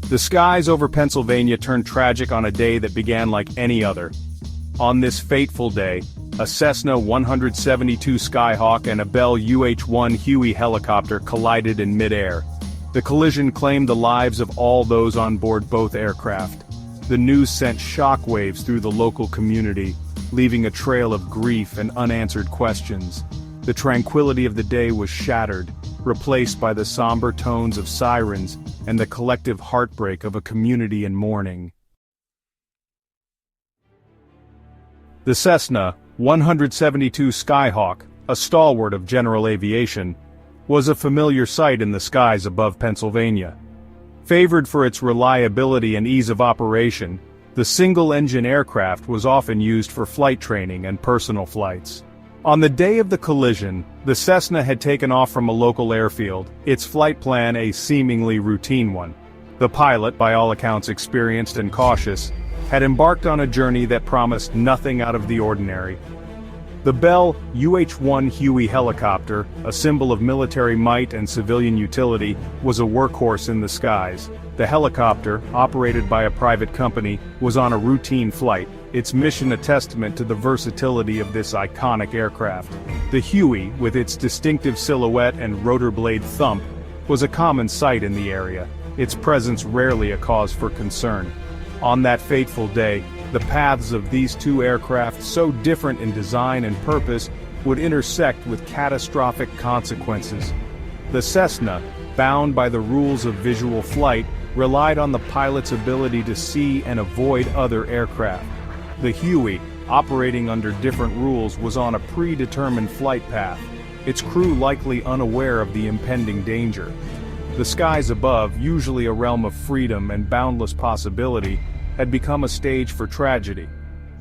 The skies over Pennsylvania turned tragic on a day that began like any other. On this fateful day, a Cessna 172 Skyhawk and a Bell UH-1 Huey helicopter collided in midair. The collision claimed the lives of all those on board both aircraft. The news sent shockwaves through the local community, leaving a trail of grief and unanswered questions. The tranquility of the day was shattered, replaced by the somber tones of sirens and the collective heartbreak of a community in mourning. The Cessna 172 Skyhawk, a stalwart of general aviation, was a familiar sight in the skies above Pennsylvania. Favored for its reliability and ease of operation, the single-engine aircraft was often used for flight training and personal flights. On the day of the collision, the Cessna had taken off from a local airfield, its flight plan a seemingly routine one. The pilot, by all accounts experienced and cautious, had embarked on a journey that promised nothing out of the ordinary. The Bell UH-1 Huey helicopter, a symbol of military might and civilian utility, was a workhorse in the skies. The helicopter, operated by a private company, was on a routine flight, its mission a testament to the versatility of this iconic aircraft. The Huey, with its distinctive silhouette and rotor blade thump, was a common sight in the area, its presence rarely a cause for concern. On that fateful day, the paths of these two aircraft, so different in design and purpose, would intersect with catastrophic consequences. The Cessna, bound by the rules of visual flight, relied on the pilot's ability to see and avoid other aircraft. The Huey, operating under different rules, was on a predetermined flight path, its crew likely unaware of the impending danger. The skies above, usually a realm of freedom and boundless possibility, had become a stage for tragedy.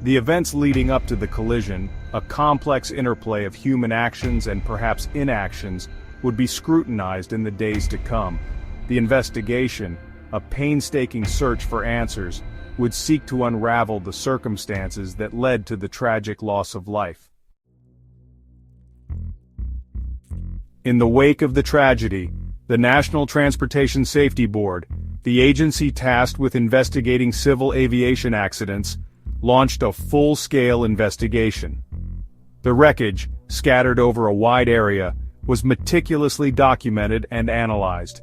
The events leading up to the collision, a complex interplay of human actions and perhaps inactions, would be scrutinized in the days to come. The investigation, a painstaking search for answers, would seek to unravel the circumstances that led to the tragic loss of life. In the wake of the tragedy, the National Transportation Safety Board, the agency tasked with investigating civil aviation accidents, launched a full-scale investigation. The wreckage, scattered over a wide area, was meticulously documented and analyzed.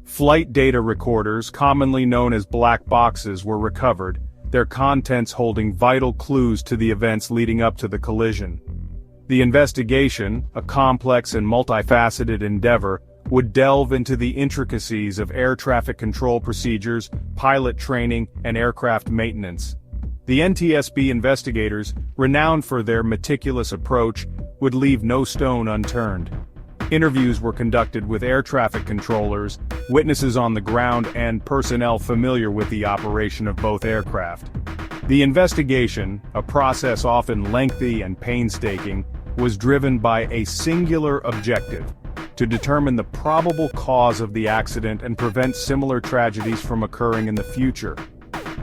Flight data recorders, commonly known as black boxes, were recovered, their contents holding vital clues to the events leading up to the collision. The investigation, a complex and multifaceted endeavor, would delve into the intricacies of air traffic control procedures, pilot training, and aircraft maintenance. The NTSB investigators, renowned for their meticulous approach, would leave no stone unturned. Interviews were conducted with air traffic controllers, witnesses on the ground, and personnel familiar with the operation of both aircraft. The investigation, a process often lengthy and painstaking, was driven by a singular objective: to determine the probable cause of the accident and prevent similar tragedies from occurring in the future.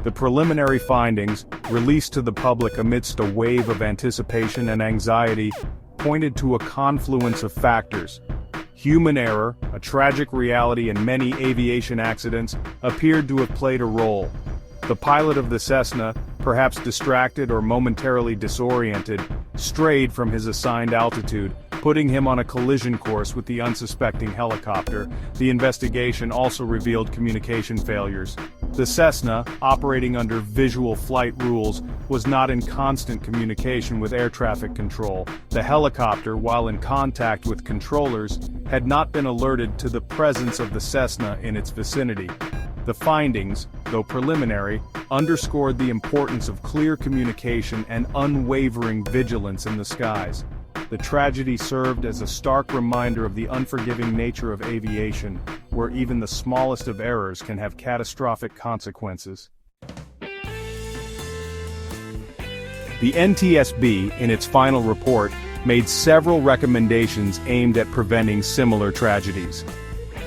The preliminary findings, released to the public amidst a wave of anticipation and anxiety, pointed to a confluence of factors. Human error, a tragic reality in many aviation accidents, appeared to have played a role. The pilot of the Cessna, perhaps distracted or momentarily disoriented, strayed from his assigned altitude, putting him on a collision course with the unsuspecting helicopter. The investigation also revealed communication failures. The Cessna, operating under visual flight rules, was not in constant communication with air traffic control. The helicopter, while in contact with controllers, had not been alerted to the presence of the Cessna in its vicinity. The findings, though preliminary, underscored the importance of clear communication and unwavering vigilance in the skies. The tragedy served as a stark reminder of the unforgiving nature of aviation, where even the smallest of errors can have catastrophic consequences. The NTSB, in its final report, made several recommendations aimed at preventing similar tragedies.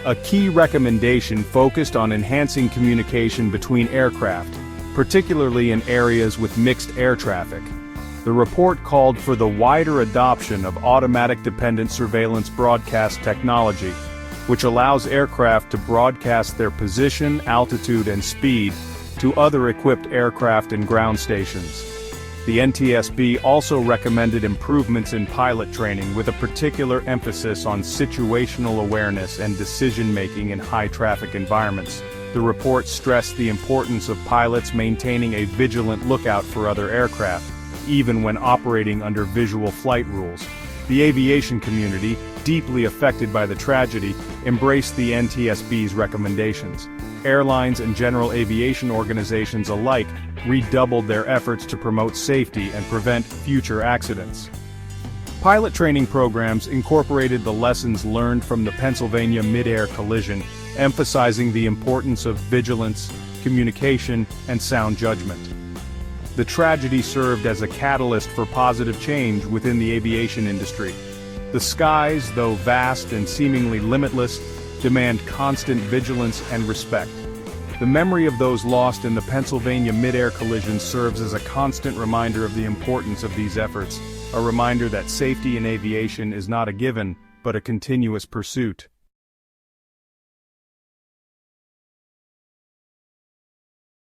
A key recommendation focused on enhancing communication between aircraft, particularly in areas with mixed air traffic. The report called for the wider adoption of automatic dependent surveillance broadcast technology, which allows aircraft to broadcast their position, altitude, and speed to other equipped aircraft and ground stations. The NTSB also recommended improvements in pilot training with a particular emphasis on situational awareness and decision-making in high-traffic environments. The report stressed the importance of pilots maintaining a vigilant lookout for other aircraft, even when operating under visual flight rules. The aviation community, deeply affected by the tragedy, embraced the NTSB's recommendations. Airlines and general aviation organizations alike redoubled their efforts to promote safety and prevent future accidents. Pilot training programs incorporated the lessons learned from the Pennsylvania mid-air collision, emphasizing the importance of vigilance, communication, and sound judgment. The tragedy served as a catalyst for positive change within the aviation industry. The skies, though vast and seemingly limitless, demand constant vigilance and respect. The memory of those lost in the Pennsylvania mid-air collision serves as a constant reminder of the importance of these efforts, a reminder that safety in aviation is not a given, but a continuous pursuit.